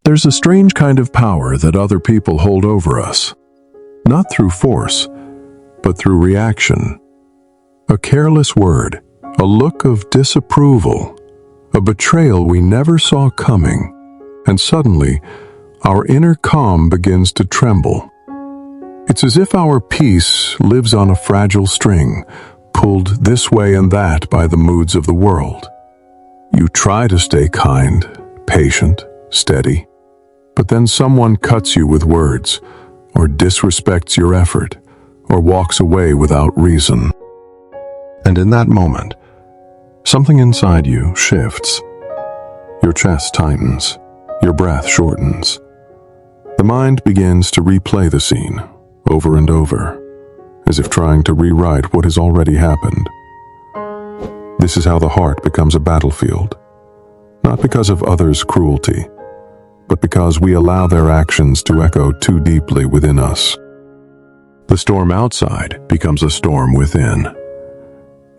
There's a strange kind of power that other people hold over us, not through force, but through reaction. A careless word, a look of disapproval, a betrayal we never saw coming, and suddenly, our inner calm begins to tremble. It's as if our peace lives on a fragile string, pulled this way and that by the moods of the world. You try to stay kind, patient, steady, but then someone cuts you with words, or disrespects your effort, or walks away without reason. And in that moment, something inside you shifts. Your chest tightens, your breath shortens. The mind begins to replay the scene, over and over, as if trying to rewrite what has already happened. This is how the heart becomes a battlefield, not because of others' cruelty, but because we allow their actions to echo too deeply within us. The storm outside becomes a storm within.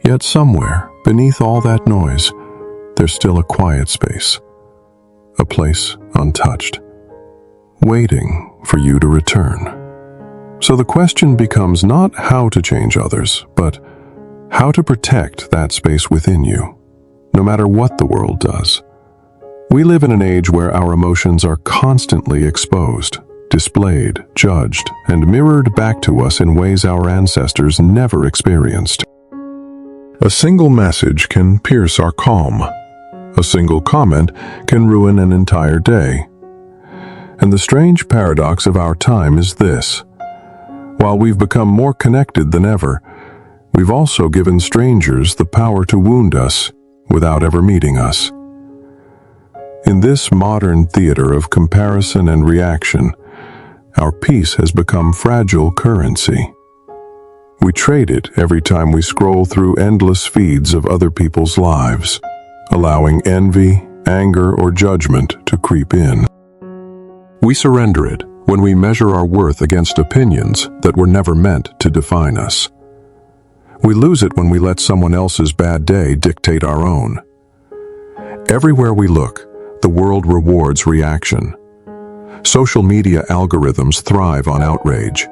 Yet somewhere, beneath all that noise, there's still a quiet space, a place untouched, waiting for you to return. So the question becomes not how to change others, but how to protect that space within you, no matter what the world does. We live in an age where our emotions are constantly exposed, displayed, judged, and mirrored back to us in ways our ancestors never experienced. A single message can pierce our calm. A single comment can ruin an entire day. And the strange paradox of our time is this: while we've become more connected than ever, we've also given strangers the power to wound us without ever meeting us. In this modern theater of comparison and reaction, our peace has become fragile currency. We trade it every time we scroll through endless feeds of other people's lives, allowing envy, anger, or judgment to creep in. We surrender it when we measure our worth against opinions that were never meant to define us. We lose it when we let someone else's bad day dictate our own. Everywhere we look, the world rewards reaction. Social media algorithms thrive on outrage.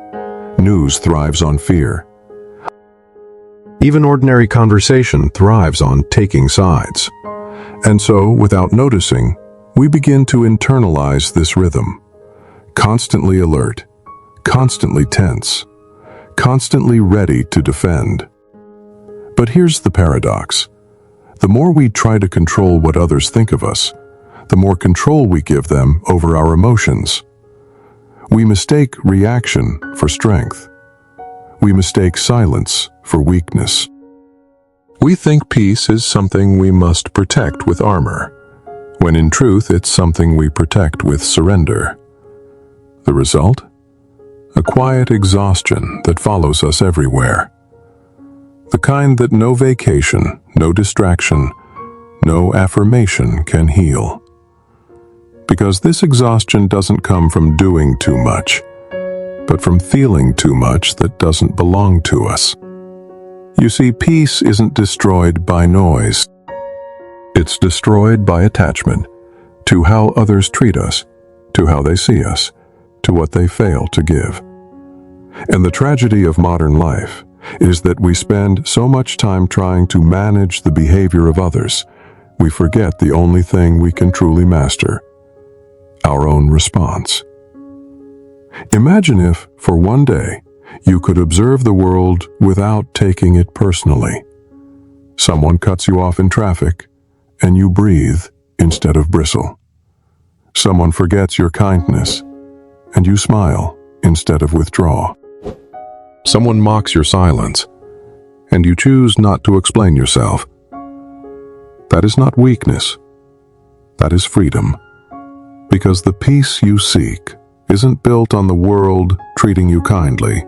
News thrives on fear. Even ordinary conversation thrives on taking sides. And so, without noticing, we begin to internalize this rhythm. Constantly alert, constantly tense, constantly ready to defend. But here's the paradox. The more we try to control what others think of us, the more control we give them over our emotions. We mistake reaction for strength. We mistake silence for weakness. We think peace is something we must protect with armor, when in truth it's something we protect with surrender. The result? A quiet exhaustion that follows us everywhere. The kind that no vacation, no distraction, no affirmation can heal. Because this exhaustion doesn't come from doing too much, but from feeling too much that doesn't belong to us. You see, peace isn't destroyed by noise. It's destroyed by attachment to how others treat us, to how they see us, to what they fail to give. And the tragedy of modern life is that we spend so much time trying to manage the behavior of others, we forget the only thing we can truly master: our own response. Imagine if, for one day, you could observe the world without taking it personally. Someone cuts you off in traffic, and you breathe instead of bristle. Someone forgets your kindness, and you smile instead of withdraw. Someone mocks your silence, and you choose not to explain yourself. That is not weakness. That is freedom. Because the peace you seek isn't built on the world treating you kindly.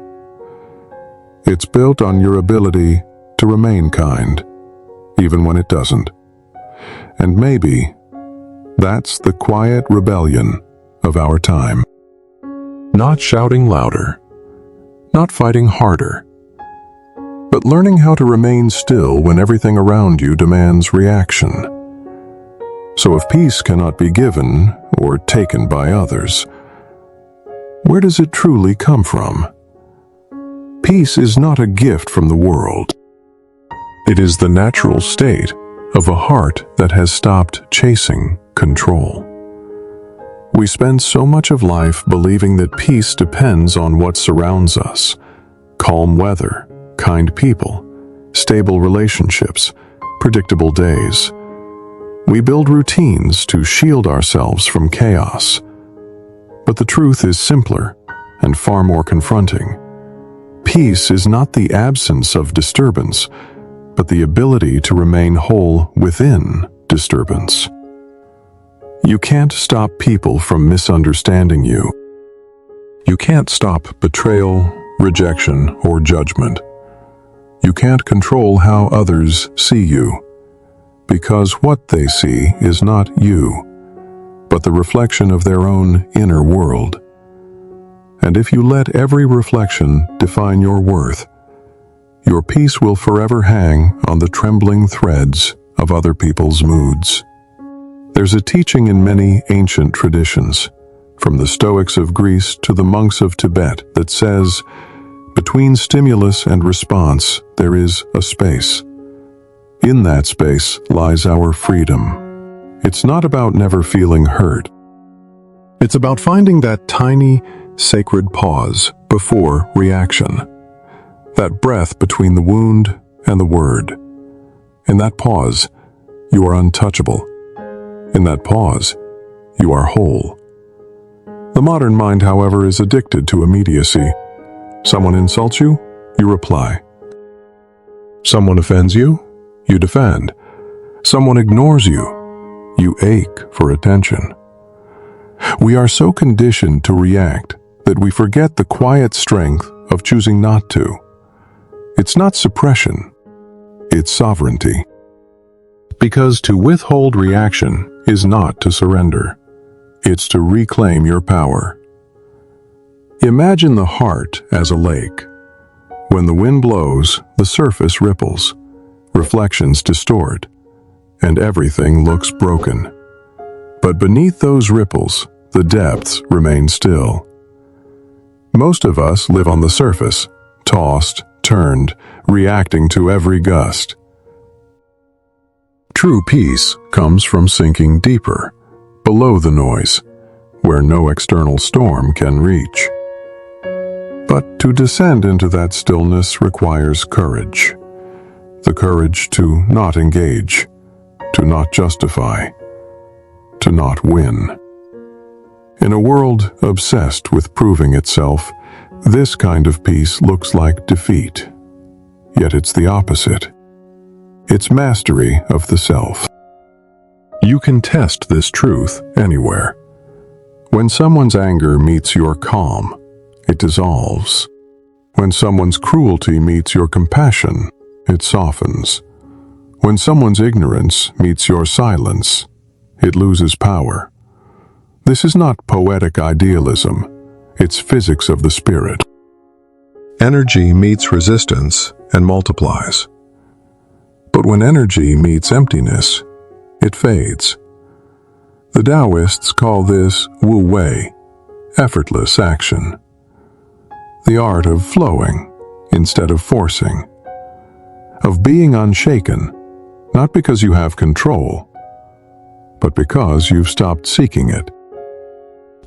It's built on your ability to remain kind, even when it doesn't. And maybe that's the quiet rebellion of our time. Not shouting louder, not fighting harder, but learning how to remain still when everything around you demands reaction. So if peace cannot be given, or taken by others. Where does it truly come from? Peace is not a gift from the world. It is the natural state of a heart that has stopped chasing control. We spend so much of life believing that peace depends on what surrounds us: calm weather, kind people, stable relationships, predictable days. We build routines to shield ourselves from chaos. But the truth is simpler and far more confronting. Peace is not the absence of disturbance, but the ability to remain whole within disturbance. You can't stop people from misunderstanding you. You can't stop betrayal, rejection, or judgment. You can't control how others see you, because what they see is not you, but the reflection of their own inner world. And if you let every reflection define your worth, your peace will forever hang on the trembling threads of other people's moods. There's a teaching in many ancient traditions, from the Stoics of Greece to the monks of Tibet, that says, between stimulus and response, there is a space. In that space lies our freedom. It's not about never feeling hurt. It's about finding that tiny, sacred pause before reaction. That breath between the wound and the word. In that pause, you are untouchable. In that pause, you are whole. The modern mind, however, is addicted to immediacy. Someone insults you, you reply. Someone offends you, you defend. Someone ignores you, you ache for attention. We are so conditioned to react that we forget the quiet strength of choosing not to. It's not suppression, it's sovereignty. Because to withhold reaction is not to surrender. It's to reclaim your power. Imagine the heart as a lake. When the wind blows, the surface ripples, reflections distort, and everything looks broken. But beneath those ripples, the depths remain still. Most of us live on the surface, tossed, turned, reacting to every gust. True peace comes from sinking deeper, below the noise, where no external storm can reach. But to descend into that stillness requires courage. The courage to not engage, to not justify, to not win. In a world obsessed with proving itself, this kind of peace looks like defeat. Yet it's the opposite. It's mastery of the self. You can test this truth anywhere. When someone's anger meets your calm, it dissolves. When someone's cruelty meets your compassion, it softens. When someone's ignorance meets your silence, it loses power. This is not poetic idealism. It's physics of the spirit. Energy meets resistance and multiplies. But when energy meets emptiness, it fades. The Taoists call this Wu Wei, effortless action. The art of flowing instead of forcing. Of being unshaken, not because you have control, but because you've stopped seeking it.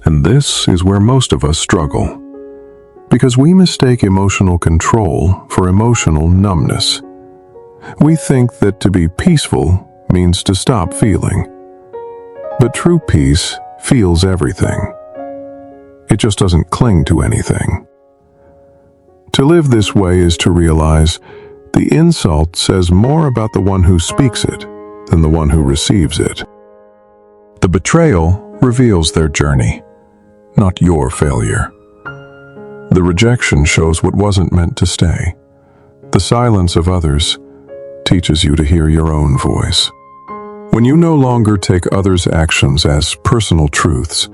And this is where most of us struggle, because we mistake emotional control for emotional numbness. We think that to be peaceful means to stop feeling. But true peace feels everything. It just doesn't cling to anything. To live this way is to realize the insult says more about the one who speaks it than the one who receives it. The betrayal reveals their journey, not your failure. The rejection shows what wasn't meant to stay. The silence of others teaches you to hear your own voice. When you no longer take others' actions as personal truths,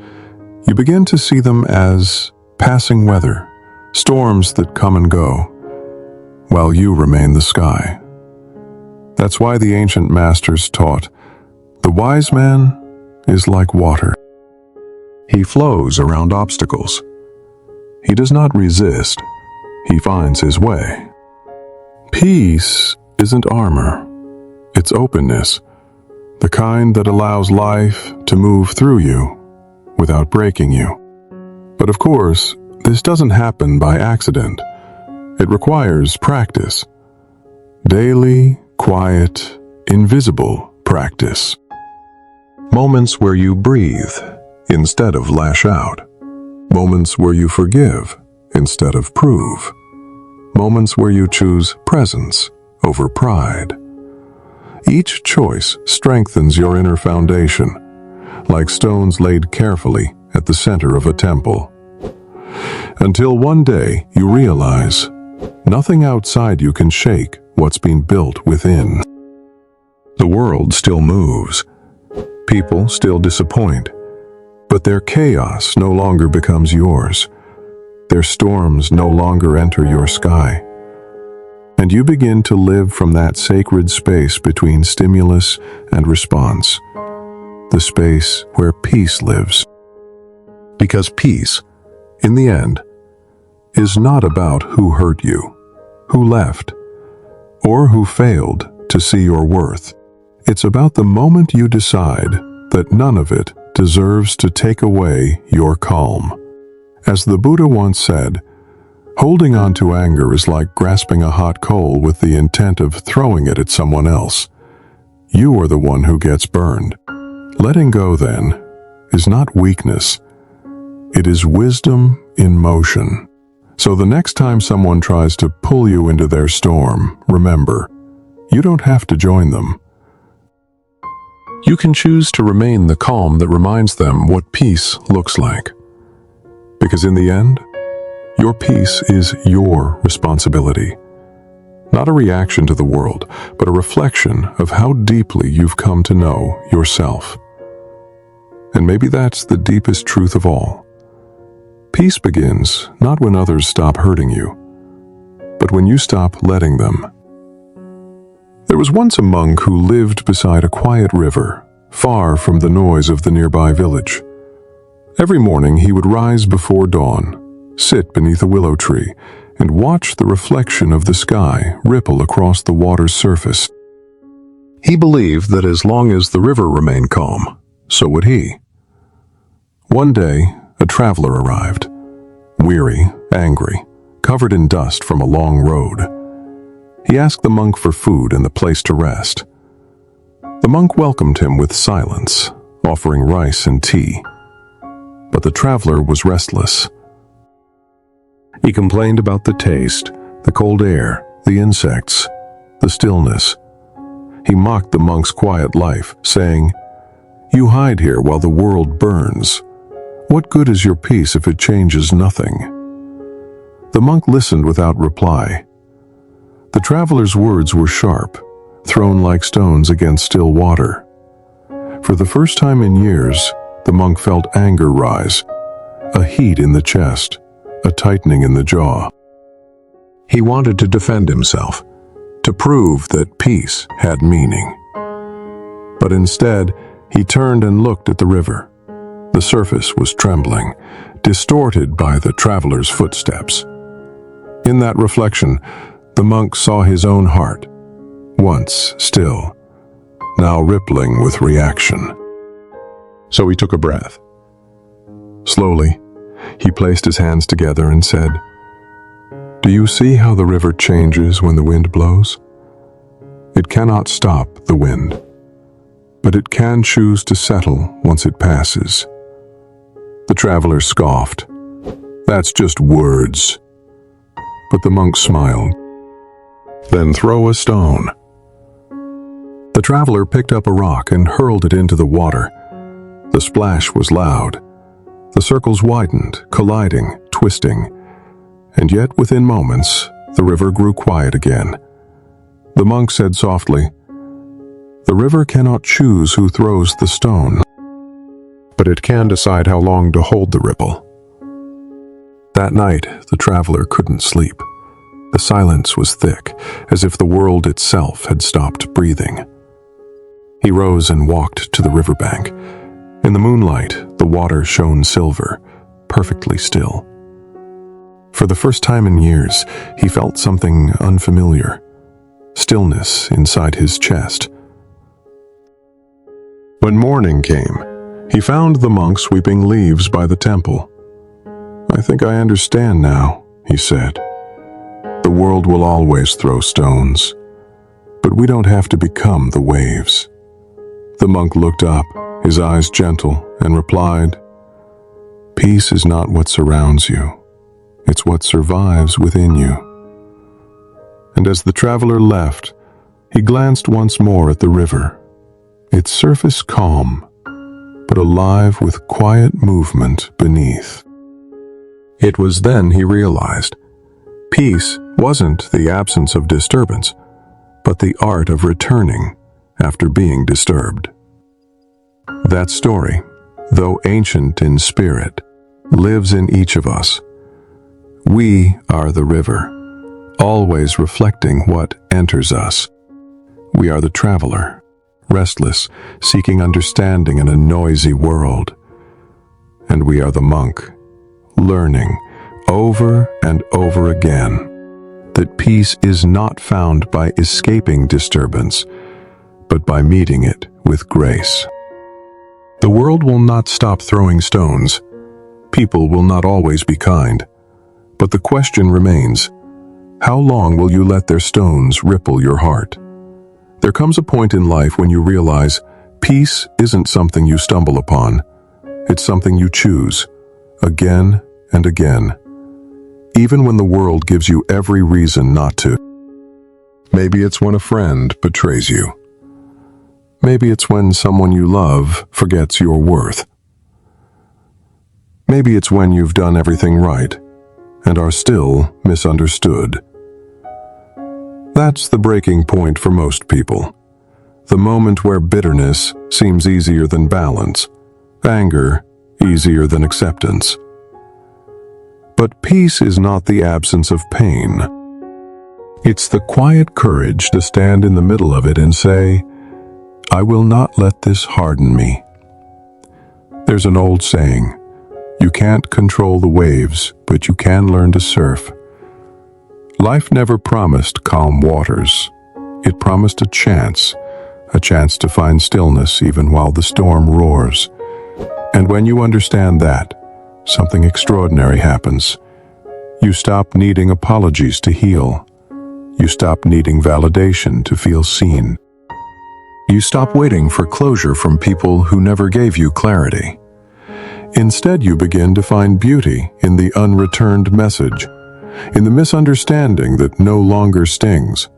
you begin to see them as passing weather, storms that come and go, while you remain the sky. That's why the ancient masters taught, the wise man is like water. He flows around obstacles. He does not resist. He finds his way. Peace isn't armor. It's openness, the kind that allows life to move through you without breaking you. But of course, this doesn't happen by accident. It requires practice. Daily, quiet, invisible practice. Moments where you breathe instead of lash out. Moments where you forgive instead of prove. Moments where you choose presence over pride. Each choice strengthens your inner foundation, like stones laid carefully at the center of a temple. Until one day you realize nothing outside you can shake what's been built within. The world still moves. People still disappoint. But their chaos no longer becomes yours. Their storms no longer enter your sky. And you begin to live from that sacred space between stimulus and response. The space where peace lives. Because peace, in the end, is not about who hurt you, who left, or who failed to see your worth. It's about the moment you decide that none of it deserves to take away your calm. As the Buddha once said, holding on to anger is like grasping a hot coal with the intent of throwing it at someone else. You are the one who gets burned. Letting go, then, is not weakness. It is wisdom in motion. So the next time someone tries to pull you into their storm, remember, you don't have to join them. You can choose to remain the calm that reminds them what peace looks like. Because in the end, your peace is your responsibility. Not a reaction to the world, but a reflection of how deeply you've come to know yourself. And maybe that's the deepest truth of all. Peace begins not when others stop hurting you, but when you stop letting them. There was once a monk who lived beside a quiet river, far from the noise of the nearby village. Every morning he would rise before dawn, sit beneath a willow tree, and watch the reflection of the sky ripple across the water's surface. He believed that as long as the river remained calm, so would he. One day, a traveler arrived, weary, angry, covered in dust from a long road. He asked the monk for food and the place to rest. The monk welcomed him with silence, offering rice and tea. But the traveler was restless. He complained about the taste, the cold air, the insects, the stillness. He mocked the monk's quiet life, saying, "You hide here while the world burns. What good is your peace if it changes nothing?" The monk listened without reply. The traveler's words were sharp, thrown like stones against still water. For the first time in years, the monk felt anger rise, a heat in the chest, a tightening in the jaw. He wanted to defend himself, to prove that peace had meaning. But instead, he turned and looked at the river. The surface was trembling, distorted by the traveler's footsteps. In that reflection, the monk saw his own heart, once still, now rippling with reaction. So he took a breath. Slowly, he placed his hands together and said, "Do you see how the river changes when the wind blows? It cannot stop the wind, but it can choose to settle once it passes." The traveler scoffed. "That's just words." But the monk smiled. "Then throw a stone." The traveler picked up a rock and hurled it into the water. The splash was loud. The circles widened, colliding, twisting. And yet, within moments, the river grew quiet again. The monk said softly, "The river cannot choose who throws the stone, but it can decide how long to hold the ripple." That night, the traveler couldn't sleep. The silence was thick, as if the world itself had stopped breathing. He rose and walked to the riverbank. In the moonlight, the water shone silver, perfectly still. For the first time in years, he felt something unfamiliar, stillness inside his chest. When morning came, he found the monk sweeping leaves by the temple. "I think I understand now," he said. "The world will always throw stones, but we don't have to become the waves." The monk looked up, his eyes gentle, and replied, "Peace is not what surrounds you. It's what survives within you." And as the traveler left, he glanced once more at the river, its surface calm, but alive with quiet movement beneath. It was then he realized, peace wasn't the absence of disturbance, but the art of returning after being disturbed. That story, though ancient in spirit, lives in each of us. We are the river, always reflecting what enters us. We are the traveler, restless, seeking understanding in a noisy world. And we are the monk, learning over and over again that peace is not found by escaping disturbance, but by meeting it with grace. The world will not stop throwing stones. People will not always be kind. But the question remains, how long will you let their stones ripple your heart? There comes a point in life when you realize peace isn't something you stumble upon. It's something you choose, again and again, even when the world gives you every reason not to. Maybe it's when a friend betrays you. Maybe it's when someone you love forgets your worth. Maybe it's when you've done everything right and are still misunderstood. That's the breaking point for most people. The moment where bitterness seems easier than balance, anger easier than acceptance. But peace is not the absence of pain. It's the quiet courage to stand in the middle of it and say, "I will not let this harden me." There's an old saying, you can't control the waves, but you can learn to surf. Life never promised calm waters. It promised a chance to find stillness even while the storm roars. And when you understand that, something extraordinary happens. You stop needing apologies to heal. You stop needing validation to feel seen. You stop waiting for closure from people who never gave you clarity. Instead, you begin to find beauty in the unreturned message, in the misunderstanding that no longer stings,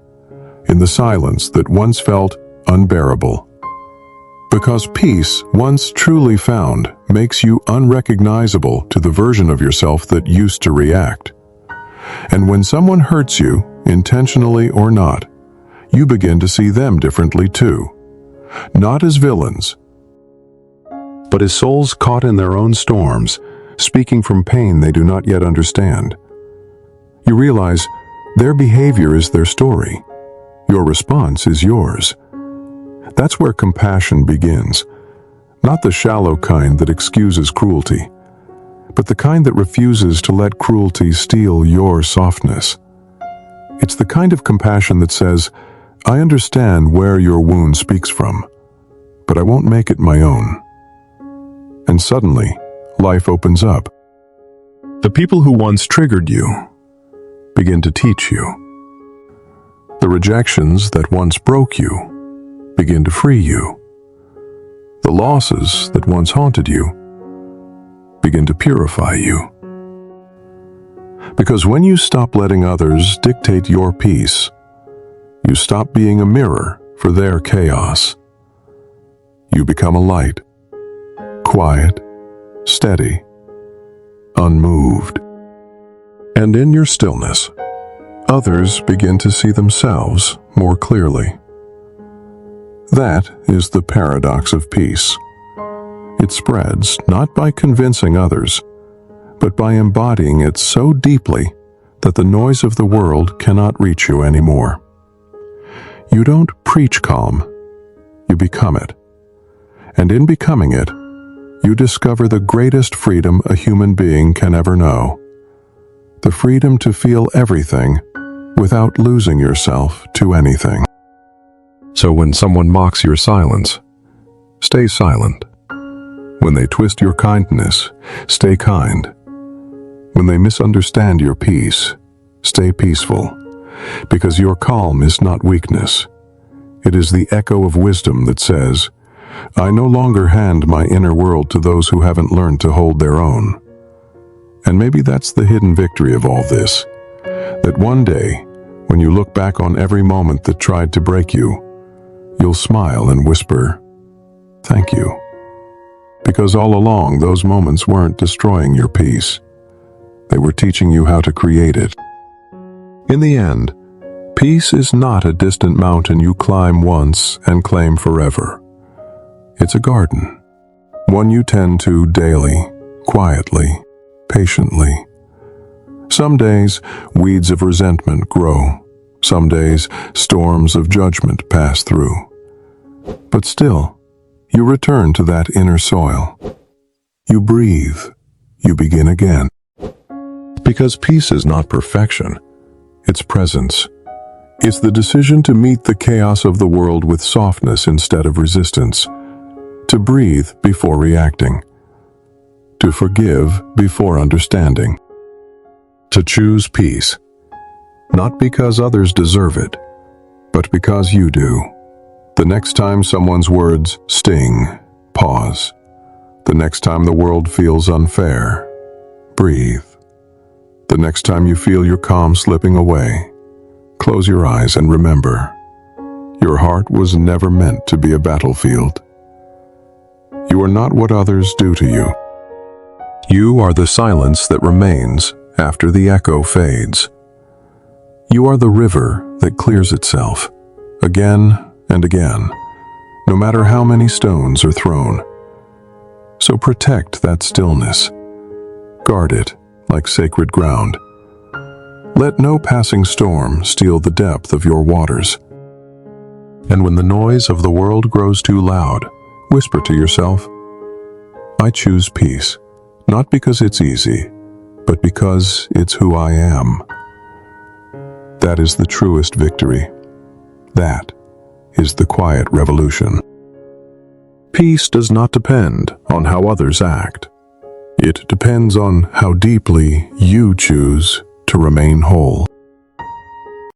in the silence that once felt unbearable. Because peace, once truly found, makes you unrecognizable to the version of yourself that used to react. And when someone hurts you, intentionally or not, you begin to see them differently too. Not as villains, but as souls caught in their own storms, speaking from pain they do not yet understand. You realize their behavior is their story. Your response is yours. That's where compassion begins. Not the shallow kind that excuses cruelty, but the kind that refuses to let cruelty steal your softness. It's the kind of compassion that says, I understand where your wound speaks from, but I won't make it my own. And suddenly, life opens up. The people who once triggered you begin to teach you. The rejections that once broke you begin to free you. The losses that once haunted you begin to purify you. Because when you stop letting others dictate your peace, you stop being a mirror for their chaos. You become a light, quiet, steady, unmoved. And in your stillness, others begin to see themselves more clearly. That is the paradox of peace. It spreads not by convincing others, but by embodying it so deeply that the noise of the world cannot reach you anymore. You don't preach calm, you become it. And in becoming it, you discover the greatest freedom a human being can ever know. The freedom to feel everything without losing yourself to anything. So when someone mocks your silence, stay silent. When they twist your kindness, stay kind. When they misunderstand your peace, stay peaceful, because your calm is not weakness. It is the echo of wisdom that says, I no longer hand my inner world to those who haven't learned to hold their own. And maybe that's the hidden victory of all this, that one day, when you look back on every moment that tried to break you, you'll smile and whisper, thank you. Because all along, those moments weren't destroying your peace. They were teaching you how to create it. In the end, peace is not a distant mountain you climb once and claim forever. It's a garden, one you tend to daily, quietly, patiently. Some days, weeds of resentment grow. Some days, storms of judgment pass through. But still, you return to that inner soil. You breathe. You begin again. Because peace is not perfection. It's presence. It's the decision to meet the chaos of the world with softness instead of resistance. To breathe before reacting. To forgive before understanding. To choose peace. Not because others deserve it, but because you do. The next time someone's words sting, pause. The next time the world feels unfair, breathe. The next time you feel your calm slipping away, close your eyes and remember, your heart was never meant to be a battlefield. You are not what others do to you. You are the silence that remains after the echo fades. You are the river that clears itself, again and again, no matter how many stones are thrown. So protect that stillness. Guard it like sacred ground. Let no passing storm steal the depth of your waters. And when the noise of the world grows too loud, whisper to yourself, I choose peace, not because it's easy, but because it's who I am. That is the truest victory. That is the quiet revolution. Peace does not depend on how others act. It depends on how deeply you choose to remain whole.